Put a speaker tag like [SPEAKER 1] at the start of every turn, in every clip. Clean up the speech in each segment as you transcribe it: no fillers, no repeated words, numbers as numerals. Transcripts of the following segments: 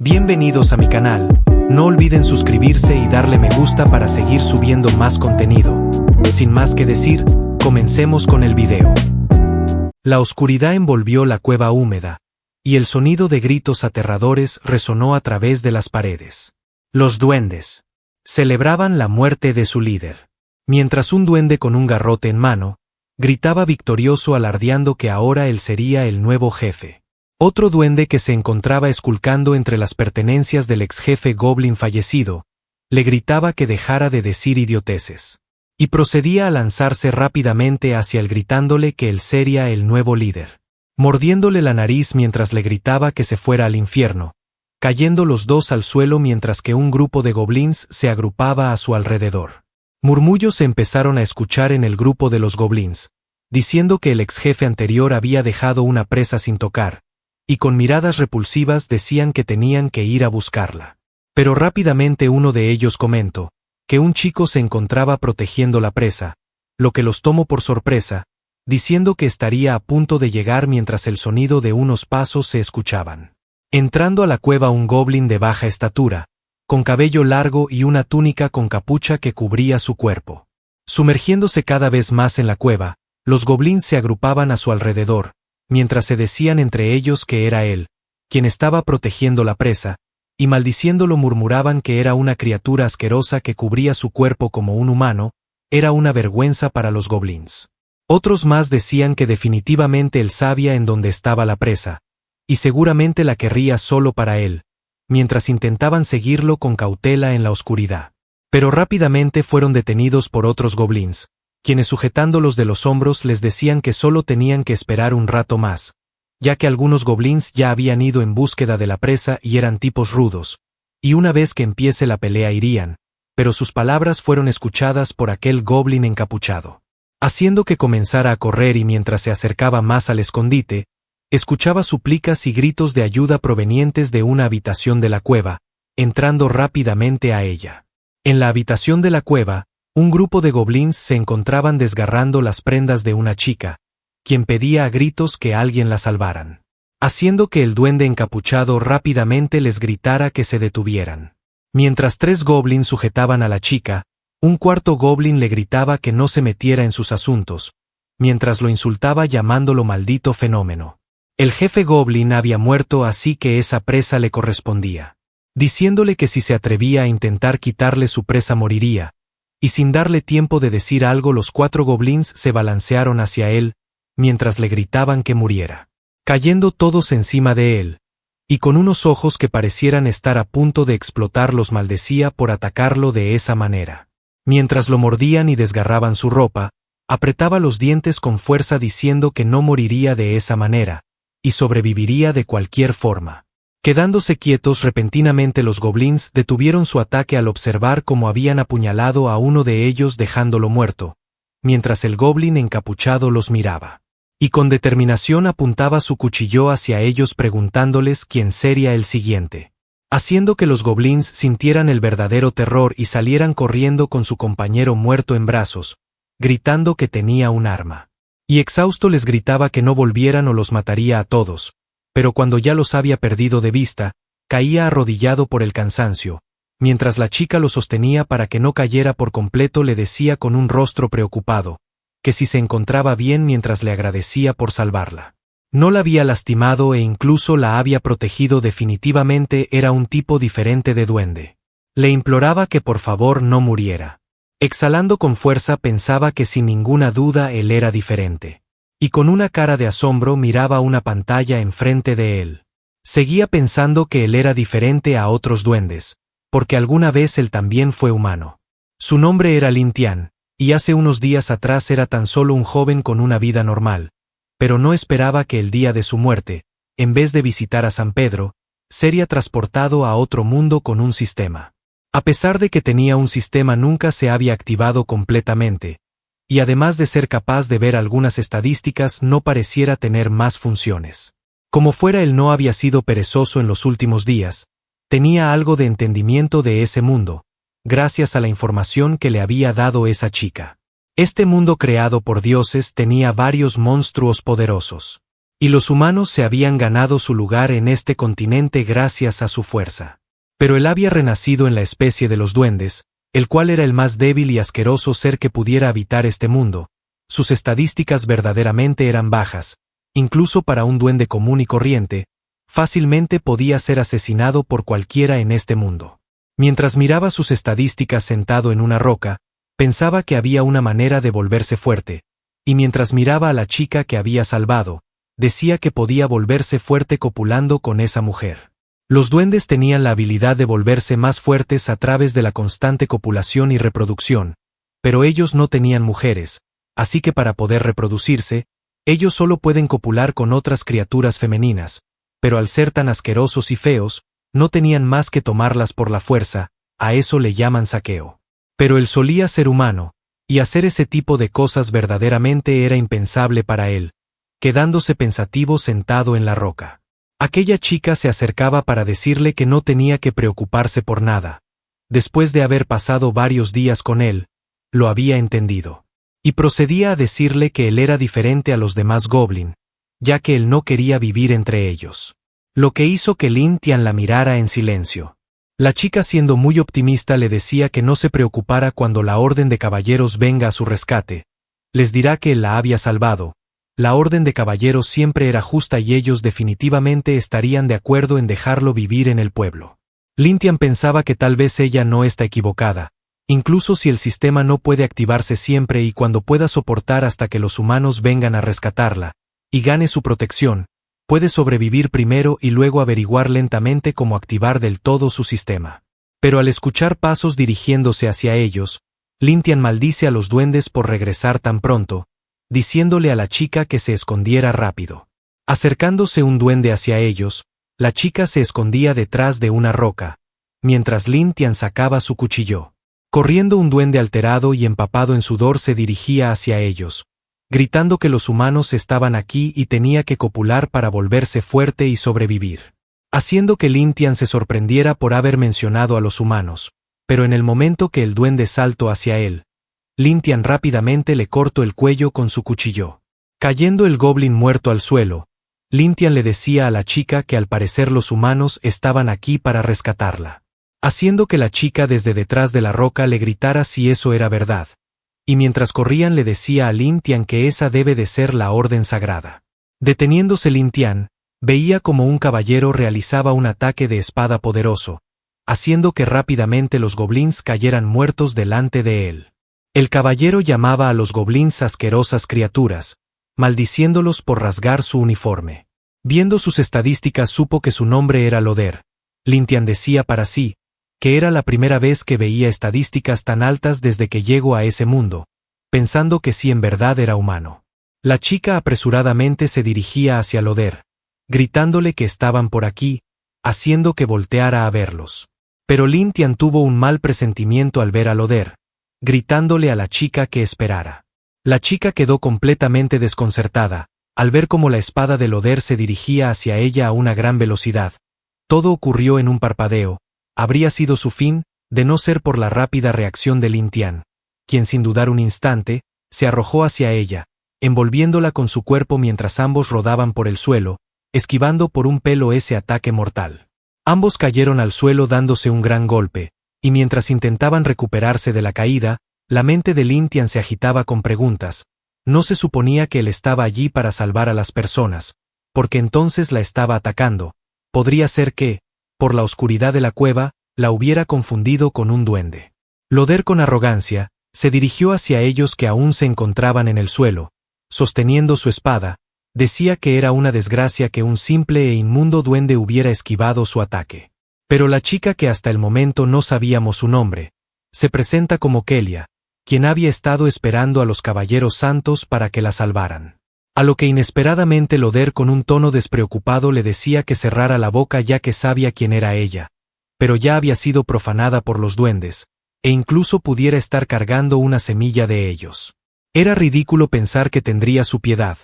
[SPEAKER 1] Bienvenidos a mi canal, no olviden suscribirse y darle me gusta para seguir subiendo más contenido. Sin más que decir, comencemos con el video. La oscuridad envolvió la cueva húmeda, y el sonido de gritos aterradores resonó a través de las paredes. Los duendes celebraban la muerte de su líder, mientras un duende con un garrote en mano gritaba victorioso alardeando que ahora él sería el nuevo jefe. Otro duende que se encontraba esculcando entre las pertenencias del ex jefe Goblin fallecido, le gritaba que dejara de decir idioteces, y procedía a lanzarse rápidamente hacia él gritándole que él sería el nuevo líder, mordiéndole la nariz mientras le gritaba que se fuera al infierno, cayendo los dos al suelo mientras que un grupo de goblins se agrupaba a su alrededor. Murmullos se empezaron a escuchar en el grupo de los goblins, diciendo que el ex jefe anterior había dejado una presa sin tocar, y con miradas repulsivas decían que tenían que ir a buscarla. Pero rápidamente uno de ellos comentó que un chico se encontraba protegiendo la presa, lo que los tomó por sorpresa, diciendo que estaría a punto de llegar mientras el sonido de unos pasos se escuchaban. Entrando a la cueva un goblin de baja estatura, con cabello largo y una túnica con capucha que cubría su cuerpo. Sumergiéndose cada vez más en la cueva, los goblins se agrupaban a su alrededor, mientras se decían entre ellos que era él, quien estaba protegiendo la presa, y maldiciéndolo murmuraban que era una criatura asquerosa que cubría su cuerpo como un humano, era una vergüenza para los goblins. Otros más decían que definitivamente él sabía en dónde estaba la presa, y seguramente la querría solo para él, mientras intentaban seguirlo con cautela en la oscuridad. Pero rápidamente fueron detenidos por otros goblins, quienes sujetándolos de los hombros les decían que solo tenían que esperar un rato más, ya que algunos goblins ya habían ido en búsqueda de la presa y eran tipos rudos, y una vez que empiece la pelea irían, pero sus palabras fueron escuchadas por aquel goblin encapuchado, haciendo que comenzara a correr y mientras se acercaba más al escondite, escuchaba súplicas y gritos de ayuda provenientes de una habitación de la cueva, entrando rápidamente a ella. En la habitación de la cueva, un grupo de goblins se encontraban desgarrando las prendas de una chica, quien pedía a gritos que alguien la salvaran, haciendo que el duende encapuchado rápidamente les gritara que se detuvieran. Mientras 3 goblins sujetaban a la chica, un cuarto goblin le gritaba que no se metiera en sus asuntos, mientras lo insultaba llamándolo maldito fenómeno. El jefe goblin había muerto así que esa presa le correspondía, diciéndole que si se atrevía a intentar quitarle su presa moriría, y sin darle tiempo de decir algo los 4 goblins se balancearon hacia él, mientras le gritaban que muriera, cayendo todos encima de él, y con unos ojos que parecieran estar a punto de explotar los maldecía por atacarlo de esa manera. Mientras lo mordían y desgarraban su ropa, apretaba los dientes con fuerza diciendo que no moriría de esa manera, y sobreviviría de cualquier forma. Quedándose quietos repentinamente los goblins detuvieron su ataque al observar cómo habían apuñalado a uno de ellos dejándolo muerto, mientras el goblin encapuchado los miraba. Y con determinación apuntaba su cuchillo hacia ellos preguntándoles quién sería el siguiente, haciendo que los goblins sintieran el verdadero terror y salieran corriendo con su compañero muerto en brazos, gritando que tenía un arma. Y exhausto les gritaba que no volvieran o los mataría a todos. Pero cuando ya los había perdido de vista, caía arrodillado por el cansancio, mientras la chica lo sostenía para que no cayera por completo le decía con un rostro preocupado, que si se encontraba bien mientras le agradecía por salvarla. No la había lastimado e incluso la había protegido definitivamente era un tipo diferente de duende. Le imploraba que por favor no muriera. Exhalando con fuerza pensaba que sin ninguna duda él era diferente. Y con una cara de asombro miraba una pantalla enfrente de él. Seguía pensando que él era diferente a otros duendes, porque alguna vez él también fue humano. Su nombre era Lin Tian, y hace unos días atrás era tan solo un joven con una vida normal, pero no esperaba que el día de su muerte, en vez de visitar a San Pedro, sería transportado a otro mundo con un sistema. A pesar de que tenía un sistema nunca se había activado completamente, y además de ser capaz de ver algunas estadísticas no pareciera tener más funciones. Como fuera él no había sido perezoso en los últimos días, tenía algo de entendimiento de ese mundo, gracias a la información que le había dado esa chica. Este mundo creado por dioses tenía varios monstruos poderosos. y los humanos se habían ganado su lugar en este continente gracias a su fuerza. Pero él había renacido en la especie de los duendes, el cual era el más débil y asqueroso ser que pudiera habitar este mundo. Sus estadísticas verdaderamente eran bajas, incluso para un duende común y corriente, fácilmente podía ser asesinado por cualquiera en este mundo. Mientras miraba sus estadísticas sentado en una roca, pensaba que había una manera de volverse fuerte, y mientras miraba a la chica que había salvado, decía que podía volverse fuerte copulando con esa mujer. Los duendes tenían la habilidad de volverse más fuertes a través de la constante copulación y reproducción, pero ellos no tenían mujeres, así que para poder reproducirse, ellos solo pueden copular con otras criaturas femeninas, pero al ser tan asquerosos y feos, no tenían más que tomarlas por la fuerza, a eso le llaman saqueo. Pero él solía ser humano, y hacer ese tipo de cosas verdaderamente era impensable para él, quedándose pensativo sentado en la roca. Aquella chica se acercaba para decirle que no tenía que preocuparse por nada. Después de haber pasado varios días con él, lo había entendido. Y procedía a decirle que él era diferente a los demás goblin, ya que él no quería vivir entre ellos. Lo que hizo que Lin Tian la mirara en silencio. La chica, siendo muy optimista, le decía que no se preocupara cuando la orden de caballeros venga a su rescate. Les dirá que él la había salvado. La orden de caballeros siempre era justa y ellos definitivamente estarían de acuerdo en dejarlo vivir en el pueblo. Lin Tian pensaba que tal vez ella no está equivocada, incluso si el sistema no puede activarse siempre y cuando pueda soportar hasta que los humanos vengan a rescatarla, y gane su protección, puede sobrevivir primero y luego averiguar lentamente cómo activar del todo su sistema. Pero al escuchar pasos dirigiéndose hacia ellos, Lin Tian maldice a los duendes por regresar tan pronto, diciéndole a la chica que se escondiera rápido. Acercándose un duende hacia ellos, la chica se escondía detrás de una roca, mientras Lin Tian sacaba su cuchillo. Corriendo un duende alterado y empapado en sudor se dirigía hacia ellos, gritando que los humanos estaban aquí y tenía que copular para volverse fuerte y sobrevivir. Haciendo que Lin Tian se sorprendiera por haber mencionado a los humanos, pero en el momento que el duende saltó hacia él, Lin Tian rápidamente le cortó el cuello con su cuchillo. Cayendo el goblin muerto al suelo, Lin Tian le decía a la chica que al parecer los humanos estaban aquí para rescatarla. Haciendo que la chica desde detrás de la roca le gritara si eso era verdad. Y mientras corrían le decía a Lin Tian que esa debe de ser la orden sagrada. Deteniéndose Lin Tian, veía como un caballero realizaba un ataque de espada poderoso, haciendo que rápidamente los goblins cayeran muertos delante de él. El caballero llamaba a los goblins asquerosas criaturas, maldiciéndolos por rasgar su uniforme. Viendo sus estadísticas supo que su nombre era Loder. Lin Tian decía para sí, que era la primera vez que veía estadísticas tan altas desde que llegó a ese mundo, pensando que sí en verdad era humano. La chica apresuradamente se dirigía hacia Loder, gritándole que estaban por aquí, haciendo que volteara a verlos. Pero Lin Tian tuvo un mal presentimiento al ver a Loder, gritándole a la chica que esperara. La chica quedó completamente desconcertada, al ver cómo la espada de Loder se dirigía hacia ella a una gran velocidad. Todo ocurrió en un parpadeo. Habría sido su fin, de no ser por la rápida reacción de Lin Tian, quien sin dudar un instante, se arrojó hacia ella, envolviéndola con su cuerpo mientras ambos rodaban por el suelo, esquivando por un pelo ese ataque mortal. Ambos cayeron al suelo dándose un gran golpe, y mientras intentaban recuperarse de la caída, la mente de Lin Tian se agitaba con preguntas. No se suponía que él estaba allí para salvar a las personas, porque entonces la estaba atacando. Podría ser que, por la oscuridad de la cueva, la hubiera confundido con un duende. Loder con arrogancia, se dirigió hacia ellos que aún se encontraban en el suelo, sosteniendo su espada, decía que era una desgracia que un simple e inmundo duende hubiera esquivado su ataque. Pero la chica, que hasta el momento no sabíamos su nombre, se presenta como Kelia, quien había estado esperando a los caballeros santos para que la salvaran. A lo que inesperadamente Loder con un tono despreocupado le decía que cerrara la boca ya que sabía quién era ella, pero ya había sido profanada por los duendes, e incluso pudiera estar cargando una semilla de ellos. Era ridículo pensar que tendría su piedad,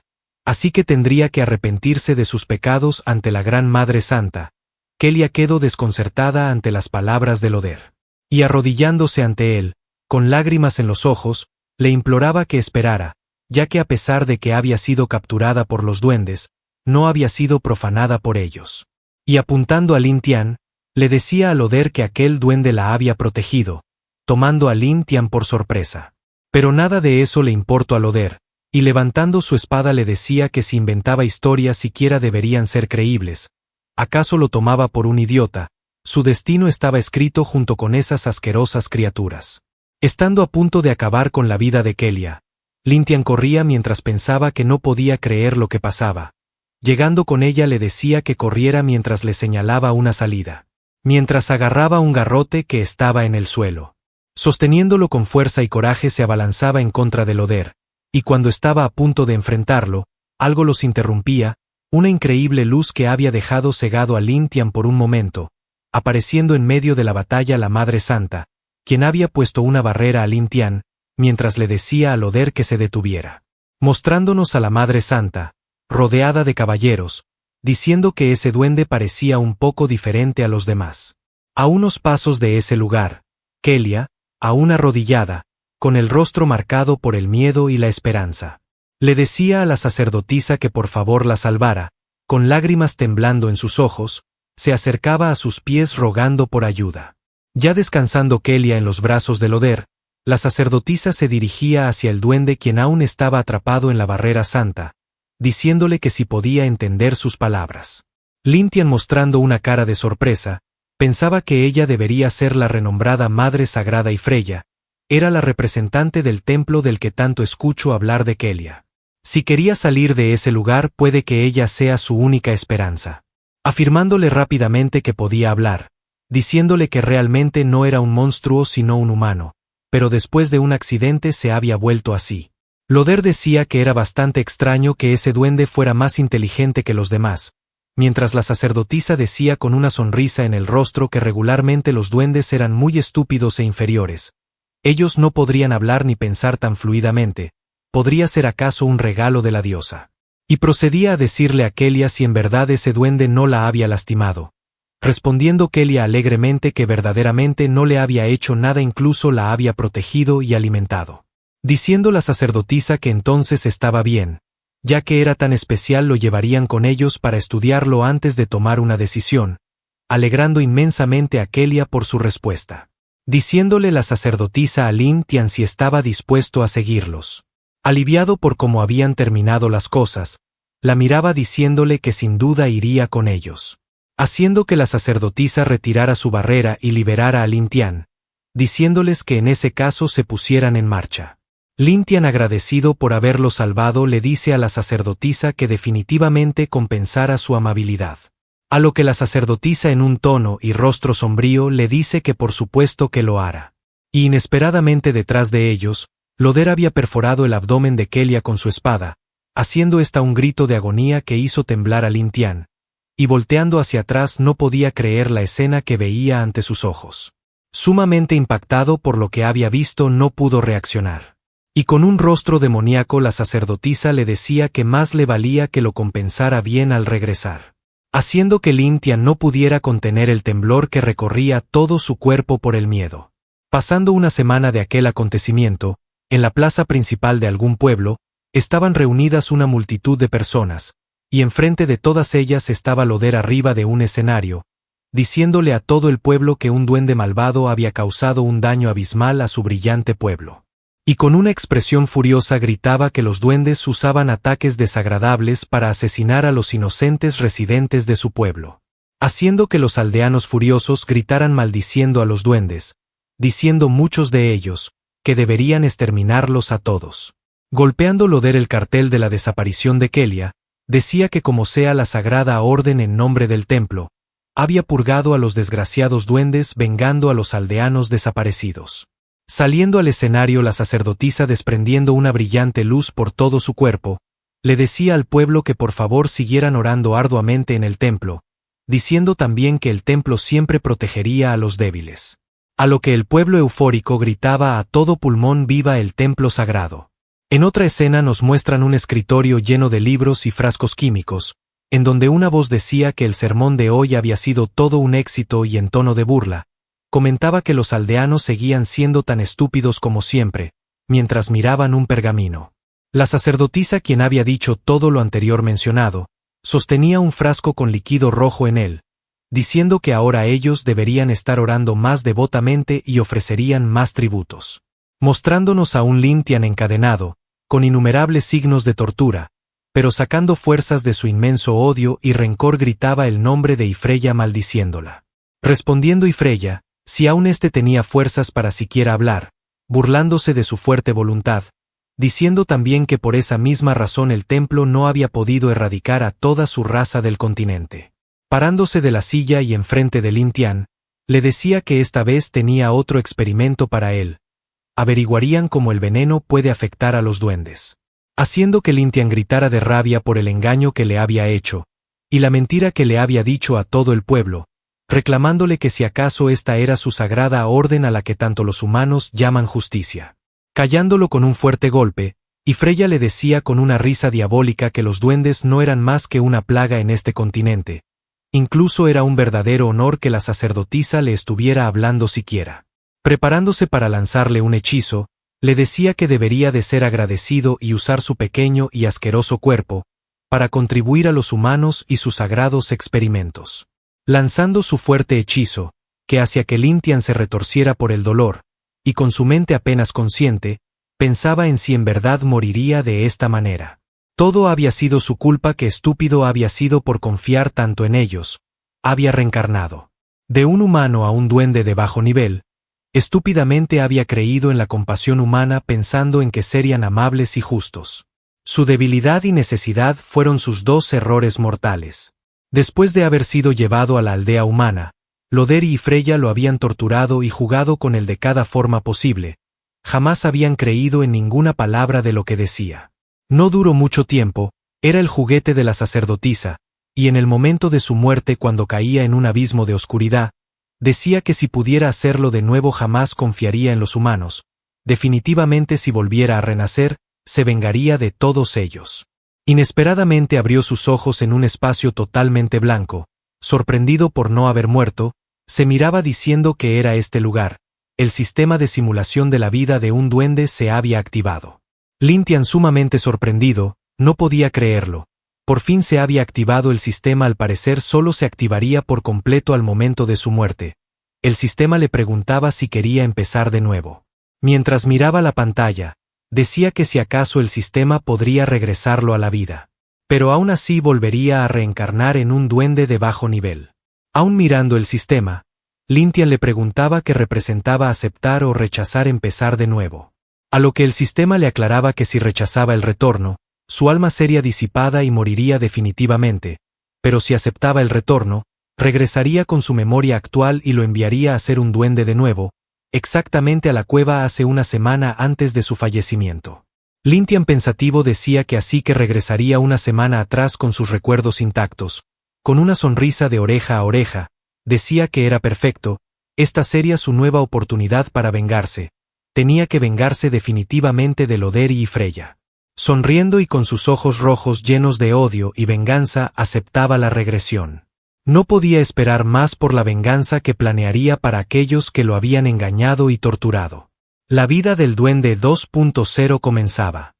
[SPEAKER 1] así que tendría que arrepentirse de sus pecados ante la Gran Madre Santa. Kelia quedó desconcertada ante las palabras de Loder, y arrodillándose ante él, con lágrimas en los ojos, le imploraba que esperara, ya que a pesar de que había sido capturada por los duendes, no había sido profanada por ellos. Y apuntando a Lin Tian, le decía a Loder que aquel duende la había protegido, tomando a Lin Tian por sorpresa. Pero nada de eso le importó a Loder, y levantando su espada le decía que si inventaba historias siquiera deberían ser creíbles. ¿Acaso lo tomaba por un idiota? Su destino estaba escrito junto con esas asquerosas criaturas. Estando a punto de acabar con la vida de Kelia, Lin Tian corría mientras pensaba que no podía creer lo que pasaba. Llegando con ella le decía que corriera mientras le señalaba una salida. Mientras agarraba un garrote que estaba en el suelo. Sosteniéndolo con fuerza y coraje se abalanzaba en contra de Loder, y cuando estaba a punto de enfrentarlo, algo los interrumpía, una increíble luz que había dejado cegado a Lin Tian por un momento, apareciendo en medio de la batalla la Madre Santa, quien había puesto una barrera a Lin Tian, mientras le decía a Loder que se detuviera. Mostrándonos a la Madre Santa, rodeada de caballeros, diciendo que ese duende parecía un poco diferente a los demás. A unos pasos de ese lugar, Kelia, aún arrodillada, con el rostro marcado por el miedo y la esperanza, le decía a la sacerdotisa que por favor la salvara, con lágrimas temblando en sus ojos, se acercaba a sus pies rogando por ayuda. Ya descansando Kelia en los brazos de Loder, la sacerdotisa se dirigía hacia el duende quien aún estaba atrapado en la barrera santa, diciéndole que si podía entender sus palabras. Lin Tian, mostrando una cara de sorpresa, pensaba que ella debería ser la renombrada Madre Sagrada y Freya, era la representante del templo del que tanto escucho hablar de Kelia. Si quería salir de ese lugar puede que ella sea su única esperanza. Afirmándole rápidamente que podía hablar, diciéndole que realmente no era un monstruo sino un humano, pero después de un accidente se había vuelto así. Loder decía que era bastante extraño que ese duende fuera más inteligente que los demás, mientras la sacerdotisa decía con una sonrisa en el rostro que regularmente los duendes eran muy estúpidos e inferiores. Ellos no podrían hablar ni pensar tan fluidamente, ¿podría ser acaso un regalo de la diosa? Y procedía a decirle a Kelia si en verdad ese duende no la había lastimado, respondiendo Kelia alegremente que verdaderamente no le había hecho nada, incluso la había protegido y alimentado. Diciendo la sacerdotisa que entonces estaba bien, ya que era tan especial lo llevarían con ellos para estudiarlo antes de tomar una decisión, alegrando inmensamente a Kelia por su respuesta. Diciéndole la sacerdotisa a Lin Tian si estaba dispuesto a seguirlos. Aliviado por cómo habían terminado las cosas, la miraba diciéndole que sin duda iría con ellos. Haciendo que la sacerdotisa retirara su barrera y liberara a Lin Tian, diciéndoles que en ese caso se pusieran en marcha. Lin Tian, agradecido por haberlo salvado, le dice a la sacerdotisa que definitivamente compensara su amabilidad. A lo que la sacerdotisa en un tono y rostro sombrío le dice que por supuesto que lo hará. Y inesperadamente detrás de ellos, Loder había perforado el abdomen de Kelia con su espada, haciendo esta un grito de agonía que hizo temblar a Lin Tian, y volteando hacia atrás no podía creer la escena que veía ante sus ojos. Sumamente impactado por lo que había visto, no pudo reaccionar. Y con un rostro demoníaco la sacerdotisa le decía que más le valía que lo compensara bien al regresar, haciendo que Lin Tian no pudiera contener el temblor que recorría todo su cuerpo por el miedo. Pasando una semana de aquel acontecimiento, en la plaza principal de algún pueblo, estaban reunidas una multitud de personas, y enfrente de todas ellas estaba Loder arriba de un escenario, diciéndole a todo el pueblo que un duende malvado había causado un daño abismal a su brillante pueblo. Y con una expresión furiosa gritaba que los duendes usaban ataques desagradables para asesinar a los inocentes residentes de su pueblo, haciendo que los aldeanos furiosos gritaran maldiciendo a los duendes, diciendo muchos de ellos, que deberían exterminarlos a todos. Golpeando Loder el cartel de la desaparición de Kelia, decía que como sea la sagrada orden en nombre del templo, había purgado a los desgraciados duendes vengando a los aldeanos desaparecidos. Saliendo al escenario la sacerdotisa desprendiendo una brillante luz por todo su cuerpo, le decía al pueblo que por favor siguieran orando arduamente en el templo, diciendo también que el templo siempre protegería a los débiles. A lo que el pueblo eufórico gritaba a todo pulmón viva el templo sagrado. En otra escena nos muestran un escritorio lleno de libros y frascos químicos, en donde una voz decía que el sermón de hoy había sido todo un éxito y en tono de burla, comentaba que los aldeanos seguían siendo tan estúpidos como siempre, mientras miraban un pergamino. La sacerdotisa, quien había dicho todo lo anterior mencionado, sostenía un frasco con líquido rojo en él, diciendo que ahora ellos deberían estar orando más devotamente y ofrecerían más tributos. Mostrándonos a un Lin Tian encadenado, con innumerables signos de tortura, pero sacando fuerzas de su inmenso odio y rencor, gritaba el nombre de Ifreya maldiciéndola. Respondiendo Ifreya, si aún éste tenía fuerzas para siquiera hablar, burlándose de su fuerte voluntad, diciendo también que por esa misma razón el templo no había podido erradicar a toda su raza del continente. Parándose de la silla y enfrente de Lin Tian, le decía que esta vez tenía otro experimento para él. Averiguarían cómo el veneno puede afectar a los duendes. Haciendo que Lin Tian gritara de rabia por el engaño que le había hecho, y la mentira que le había dicho a todo el pueblo, reclamándole que si acaso esta era su sagrada orden a la que tanto los humanos llaman justicia. Callándolo con un fuerte golpe, Ifreya le decía con una risa diabólica que los duendes no eran más que una plaga en este continente. Incluso era un verdadero honor que la sacerdotisa le estuviera hablando siquiera. Preparándose para lanzarle un hechizo, le decía que debería de ser agradecido y usar su pequeño y asqueroso cuerpo para contribuir a los humanos y sus sagrados experimentos. Lanzando su fuerte hechizo, que hacía que Lin Tian se retorciera por el dolor, y con su mente apenas consciente, pensaba en si en verdad moriría de esta manera. Todo había sido su culpa, que estúpido había sido por confiar tanto en ellos. Había reencarnado de un humano a un duende de bajo nivel. Estúpidamente había creído en la compasión humana pensando en que serían amables y justos. Su debilidad y necesidad fueron sus dos errores mortales. Después de haber sido llevado a la aldea humana, Loder y Ifreya lo habían torturado y jugado con él de cada forma posible. Jamás habían creído en ninguna palabra de lo que decía. No duró mucho tiempo, era el juguete de la sacerdotisa, y en el momento de su muerte, cuando caía en un abismo de oscuridad, decía que si pudiera hacerlo de nuevo jamás confiaría en los humanos. Definitivamente si volviera a renacer, se vengaría de todos ellos. Inesperadamente abrió sus ojos en un espacio totalmente blanco. Sorprendido por no haber muerto, se miraba diciendo que era este lugar. El sistema de simulación de la vida de un duende se había activado. Lin Tian, sumamente sorprendido, no podía creerlo. Por fin se había activado el sistema. Al parecer solo se activaría por completo al momento de su muerte. El sistema le preguntaba si quería empezar de nuevo. Mientras miraba la pantalla, decía que si acaso el sistema podría regresarlo a la vida. Pero aún así volvería a reencarnar en un duende de bajo nivel. Aún mirando el sistema, Lin Tian le preguntaba qué representaba aceptar o rechazar empezar de nuevo. A lo que el sistema le aclaraba que si rechazaba el retorno, su alma sería disipada y moriría definitivamente, pero si aceptaba el retorno, regresaría con su memoria actual y lo enviaría a ser un duende de nuevo, exactamente a la cueva hace una semana antes de su fallecimiento. Lin Tian pensativo decía que así que regresaría una semana atrás con sus recuerdos intactos, con una sonrisa de oreja a oreja, decía que era perfecto, esta sería su nueva oportunidad para vengarse, tenía que vengarse definitivamente de Loder y Ifreya. Sonriendo y con sus ojos rojos llenos de odio y venganza, aceptaba la regresión. No podía esperar más por la venganza que planearía para aquellos que lo habían engañado y torturado. La vida del duende 2.0 comenzaba.